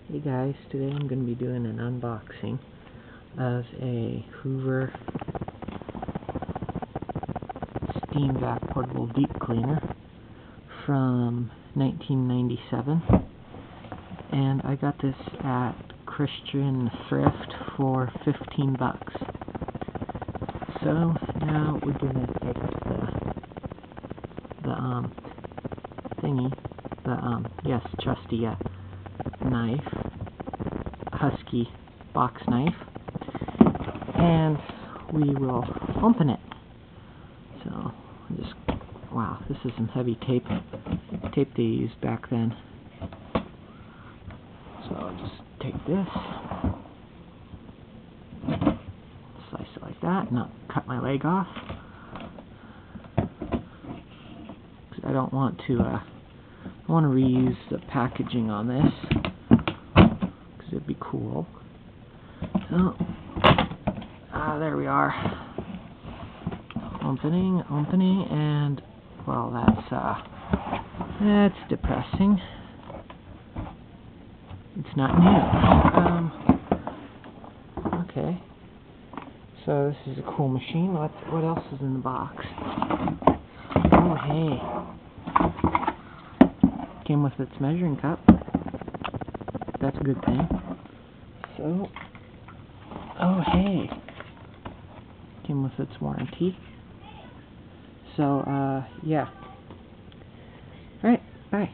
Hey guys, today I'm going to be doing an unboxing of a Hoover steam vac portable deep cleaner from 1997, and I got this at Christian Thrift for 15 bucks. So now we're going to take the thingy, yes, trusty knife, Husky box knife, and we will open it. So just, wow, this is some heavy tape they used back then. So I'll just take this, slice it like that, not cut my leg off, because I don't want to I want to reuse the packaging on this, because it'd be cool. So, there we are. Opening, and, well, that's depressing. It's not new. Okay. So this is a cool machine. What else is in the box? Oh, hey. Came with its measuring cup. That's a good thing. So, oh hey, came with its warranty. So, yeah. Alright, bye.